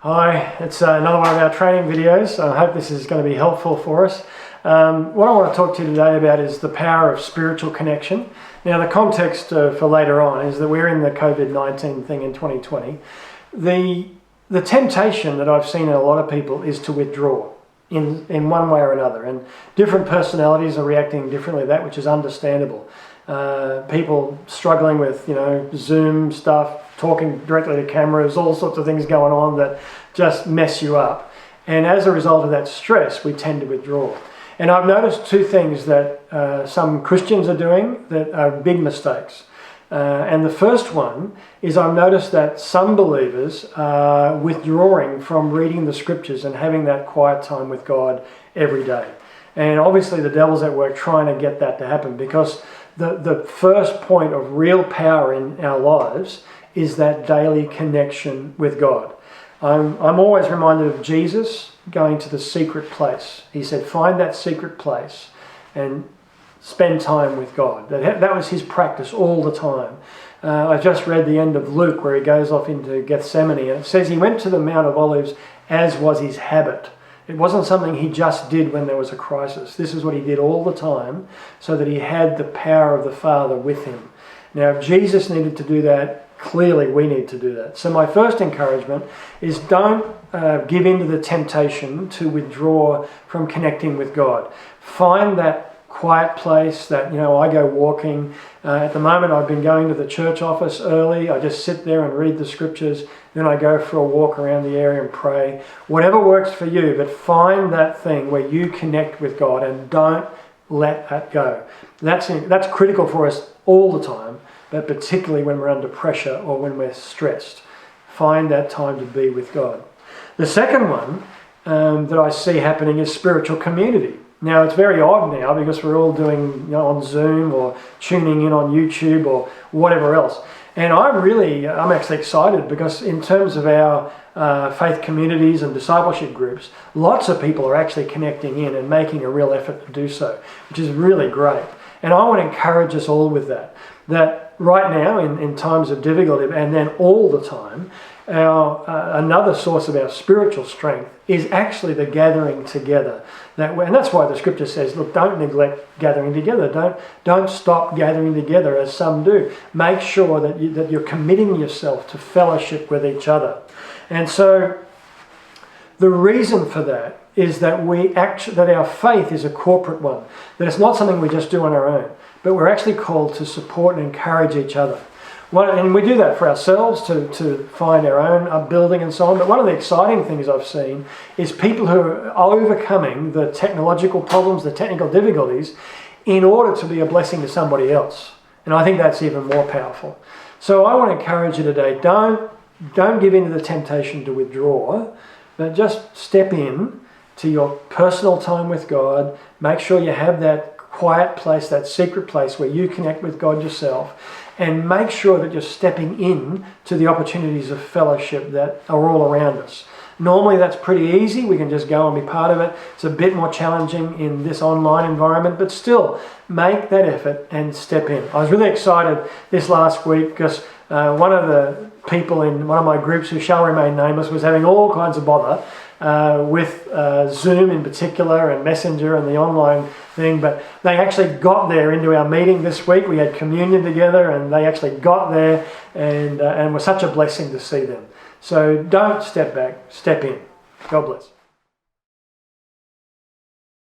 Hi, it's another one of our training videos. I hope this is going to be helpful for us. What I want to talk to you today about is the power of spiritual connection. Now, the context for later on is that we're in the COVID-19 thing in 2020. The temptation that I've seen in a lot of people is to withdraw in one way or another, and different personalities are reacting differently to that, which is understandable. People struggling with, Zoom stuff, talking directly to cameras, all sorts of things going on that just mess you up. And as a result of that stress, we tend to withdraw. And I've noticed two things that some Christians are doing that are big mistakes. And the first one is I've noticed that some believers are withdrawing from reading the scriptures and having that quiet time with God every day. And obviously the devil's at work trying to get that to happen, because the first point of real power in our lives is that daily connection with God. I'm always reminded of Jesus going to the secret place. He said, find that secret place and spend time with God. That was his practice all the time. I just read the end of Luke where he goes off into Gethsemane, and it says he went to the Mount of Olives as was his habit. It wasn't something he just did when there was a crisis. This is what he did all the time, so that he had the power of the Father with him. Now, if Jesus needed to do that, clearly we need to do that. So my first encouragement is don't give in to the temptation to withdraw from connecting with God. Find that quiet place that, I go walking. At the moment I've been going to the church office early. I just sit there and read the scriptures. Then I go for a walk around the area and pray. Whatever works for you, but find that thing where you connect with God and don't let that go. That's critical for us all the time, but particularly when we're under pressure or when we're stressed. Find that time to be with God. The second one that I see happening is spiritual community. Now, it's very odd now because we're all doing on Zoom or tuning in on YouTube or whatever else. And I'm actually excited because in terms of our faith communities and discipleship groups, lots of people are actually connecting in and making a real effort to do so, which is really great. And I want to encourage us all with that right now in times of difficulty, and then all the time, another source of our spiritual strength is actually the gathering together. And that's why the scripture says, look, don't neglect gathering together. Don't stop gathering together as some do. Make sure that you're committing yourself to fellowship with each other. And so the reason for that is that our faith is a corporate one, that it's not something we just do on our own, but we're actually called to support and encourage each other. And we do that for ourselves to find our own upbuilding and so on. But one of the exciting things I've seen is people who are overcoming the technological problems, the technical difficulties, in order to be a blessing to somebody else. And I think that's even more powerful. So I want to encourage you today, don't give in to the temptation to withdraw, but just step in to your personal time with God. Make sure you have that quiet place, that secret place where you connect with God yourself, and make sure that you're stepping in to the opportunities of fellowship that are all around us. Normally that's pretty easy. We can just go and be part of it. It's a bit more challenging in this online environment, but still make that effort and step in. I was really excited this last week because one of the people in one of my groups who shall remain nameless was having all kinds of bother with Zoom in particular and Messenger and the online thing, but they actually got there into our meeting this week. We had communion together and they actually got there and was such a blessing to see them. So don't step back, step in. God bless.